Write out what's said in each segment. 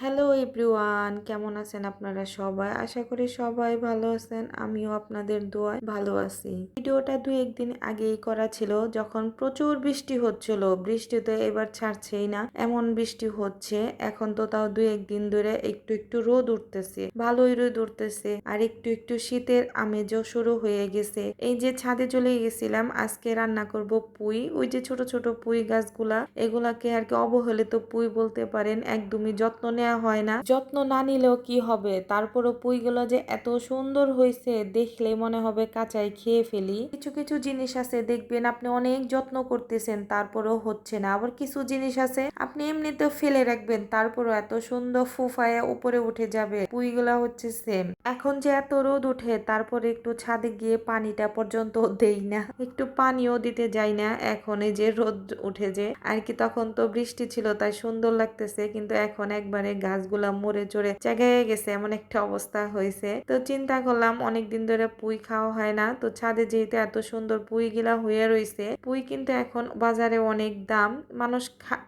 Hello everyone, কেমন আছেন আপনারা সবাই? আশা করি সবাই ভালো আছেন। আমিও আপনাদের দোয়ায় ভালো আছি। ভিডিওটা 2-1 দিন আগেই করা ছিল, যখন প্রচুর বৃষ্টি হচ্ছিল। বৃষ্টি তো এবার ছাড়ছেই না, এমন বৃষ্টি হচ্ছে। এখন তো তাও 2-1 দিন ধরে একটু একটু রোদ উঠতেছে, ভালোই রোদ উঠতেছে, আর একটু একটু শীতের আমেজও শুরু হয়ে গেছে। এই যে ছাদে চলে গেছিলাম, আজকে রান্না করব পুঁই। ওই যে ছোট ছোট পুঁই গাছগুলা, এগুলাকে আর কি অবহেলিত পুঁই বলতে পারেন। একদমই যত্ন নেওয়া হয় না, যত্ন না নিলেও কি হবে, তারপরও পুঁইগুলো যে এত সুন্দর হয়েছে দেখলে মনে হবে কাঁচাই খেয়ে ফেলি। কিছু কিছু জিনিস আছে দেখবেন আপনি অনেক যত্ন করতেছেন তারপরেও হচ্ছে না, আবার কিছু জিনিস আছে আপনি এমনিতেও ফেলে রাখবেন তারপরও এত সুন্দর ফুফায় উপরে উঠে যাবে। পুঁইগুলা হচ্ছে সেম। এখন যে এত রোদ উঠে তারপরে একটু ছাদে গিয়ে পানিটা পর্যন্ত দেই না, একটু পানিও দিতে যাই না। এখন এই যে রোদ উঠে যে আর কি, তখন তো বৃষ্টি ছিল তাই সুন্দর লাগতেছে, কিন্তু এখন একবারে গাছগুলা মরে চড়ে জায়গায় গেছে, এমন একটা অবস্থা হয়েছে। তো চিন্তা করলাম অনেকদিন ধরে পুঁই খাওয়া হয় না, তো ছাদে যেহেতু এত সুন্দর পুঁই গিলা হয়ে রয়েছে, পুঁই কিন্তু এখন বাজারে অনেক দাম, মানুষ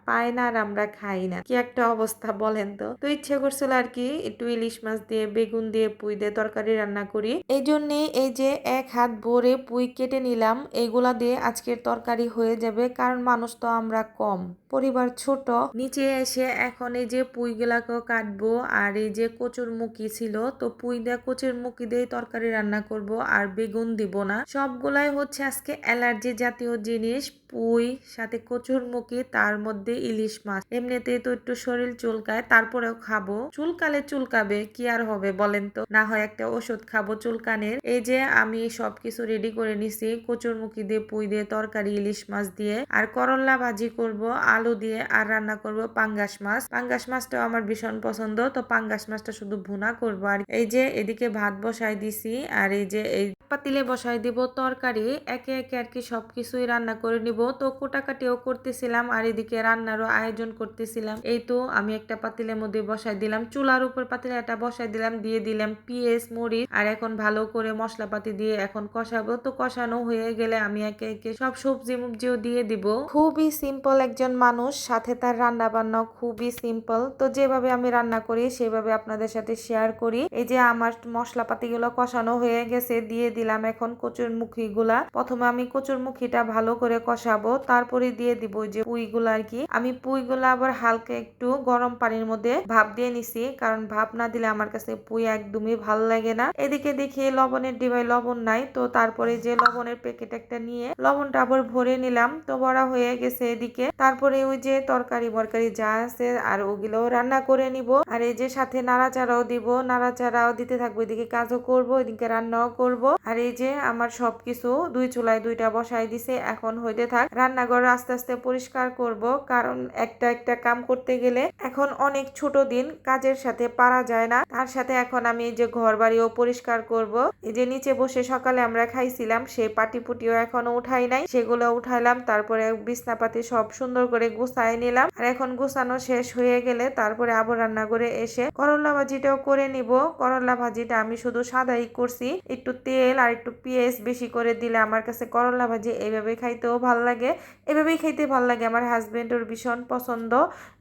পায় না আর আমরা খাই না, কি একটা অবস্থা বলেন তো। তো ইচ্ছে করছিল আর কি একটু ইলিশ মাছ দিয়ে বেগুন দিয়ে পুঁই দিয়ে তরকারি রান্না করি। এই জন্যে এই যে 1 হাত ভরে পুঁই কেটে নিলাম, এইগুলা দিয়ে আজকের তরকারি হয়ে যাবে, কারণ মানুষ তো আমরা কম, পরিবার ছোট। নিচে এসে এখন এই যে পুঁইগুলাকেও কাটবো, আর এই যে কচুর মুখি ছিল, তো পুঁই দিয়ে কচুর মুখি দিয়ে তরকারি রান্না করব, আর বেগুন দিব না। সবগুলাই হচ্ছে আজকে অ্যালার্জি জাতীয় জিনিস, পুঁই সাথে কচুর মুখি, তার মধ্যে ইলিশ মাছ। এমনিতেই তো একটু শরীর চুলকায়, তারপরেও খাবো। চুলকালে চুলকাবে, কি আর হবে বলেন তো, না হয় একটা ওষুধ খাবো চুলকানের। এই যে আমি সবকিছু রেডি করে নিছি, কচুর মুখি দিয়ে পুঁই দিয়ে তরকারি ইলিশ মাছ দিয়ে, আর করল্লা ভাজি করব আলু দিয়ে, আর রান্না করব পাঙ্গাস মাছ। পাঙ্গাস মাছটাও আমার ভীষণ পছন্দ, তো পাঙ্গাস মাছটা শুধু ভুনা করবো। আর এই যে এদিকে ভাত বসাই দিছি, আর এই যে এই পাতিলে বসাই দিব তরকারি। একে একে আর কি সবকিছুই রান্না করে নিব। তো কোটাকাটিও করতেছিলাম, আর এদিকে রান্নারও আয়োজন করতেছিলাম। এই তো আমি একটা পাতিলের মধ্যে বসাই দিলাম, চুলার উপর পাতিলাটা বসাই দিলাম, দিয়ে দিলাম পেঁয়াজ মরিচ, আর এখন ভালো করে মশলাপাতি দিয়ে এখন কষাবো। তো কষানো হয়ে গেলে আমি একে একে সব সবজি মুবজিও দিয়ে দিব। খুবই সিম্পল একজন মানুষ, সাথে তার রান্না বান্না খুবই সিম্পল। তো যেভাবে আমি রান্না করি সেভাবে আপনাদের সাথে শেয়ার করি। এই যে আমার মশলাপাতি গুলো কষানো হয়ে গেছে, দিয়ে দিলাম এখন কচুর মুখি গুলা। প্রথমে আমি কচুর মুখিটা ভালো করে কষাবো, তারপরে দিয়ে দিব যে পুঁই গুলা আর কি। আমি পুঁই গুলা আবার হালকা একটু গরম পানির মধ্যে ভাপ দিয়ে নিছি, কারণ ভাপ না দিলে আমার কাছে পুঁই একদমই ভালো লাগে না। এদিকে দেখি লবণের ডিবায় লবণ নাই, তো তারপরে যে লবণের প্যাকেট একটা নিয়ে লবণটা আবার ভরে নিলাম। তো ভরা হয়ে গেছে এদিকে, তারপরে ওই যে তরকারি বরকারি যা আছে আর ওগুলোও রান্না করে নিব। আর এই যে সাথে নাড়াচাড়াও দিব, নাড়াচাড়াও দিতে থাকবো, এদিকে কাজও করব এদিকে রান্নাও করব। আর এই যে আমার সবকিছু দুই চুলায় দুইটা বসাই দিছে, এখন হইতে থাক। রান্নাঘর আস্তে আস্তে পরিষ্কার করব, কারণ একটা একটা কাম করতে গেলে এখন অনেক ছোট দিন, কাজের সাথে পারা যায় না। তার সাথে এখন আমি এই যে ঘর বাড়িও পরিষ্কার করব। এই যে নিচে বসে সকালে আমরা খাইছিলাম সেই পাটিপুটিও এখনো উঠাই নাই, সেগুলো উঠাইলাম। তারপরে বিছনাপাতি সব সুন্দর করে গুছাই নিলাম, আর এখন গুছানো শেষ হয়ে গেলে তারপরে আবার রান্না করে এসে করলা ভাজিটাও করে নিব। করলা ভাজিটা আমি শুধু সাদাই করছি, একটু তেল আর একটু পেঁয়াজ বেশি করে দিলে আমার কাছে করলা ভাজি এইভাবে খাইতেও ভাল লাগে, এভাবেই খাইতে ভাল লাগে, আমার হাজবেন্ডের ভীষণ পছন্দ।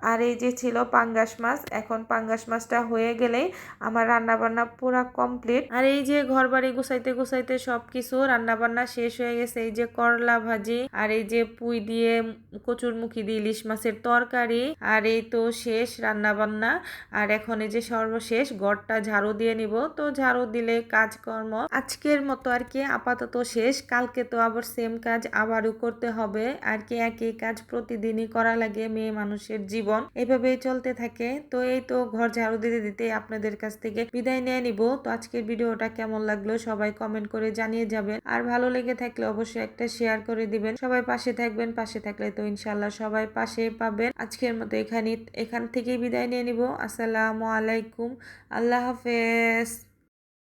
আর এই যে ছিল পাঙ্গাস মাছ, এখন পাঙ্গাস মাছটা হয়ে গেলেই আমার রান্না বান্না পুরা কমপ্লিট। আর এই যে ঘর বাড়ি গুছাইতে গুছাইতে সবকিছু রান্না বান্না শেষ হয়ে গেছে। এই যে করলা ভাজি, আর এই যে পুঁই দিয়ে কচুর মুখি দিয়ে ইলিশ মাছের তরকারি, আর এই তো শেষ রান্না বান্না। আর এখন এই যে সর্বশেষ ঘরটা ঝাড়ু দিয়ে নিব। তো ঝাড়ু দিলে কাজকর্ম আজকের মতো আর কি আপাতত শেষ, কালকে তো আবার সেম কাজ আবারও করতে হবে আর কি। একই কাজ প্রতিদিনই করা লাগে, মেয়ে মানুষের জীবন এভাবেই চলতে থাকে। তো এই তো ঘর ঝাড়ু দিতে দিতে আপনাদের কাছ থেকে বিদায় নিয়ে নিব। তো আজকের ভিডিওটা কেমন লাগলো সবাই কমেন্ট করে জানিয়ে যাবেন, আর ভালো লেগে থাকলে অবশ্যই একটা শেয়ার করে দিবেন। সবাই পাশে থাকবেন, পাশে থাকলে তো ইনশাল্লাহ সবাই পাশে পাবেন। আজকের মতো এখান থেকেই বিদায় নিয়ে নিব। আসসালামু আলাইকুম, আল্লাহ হাফেজ।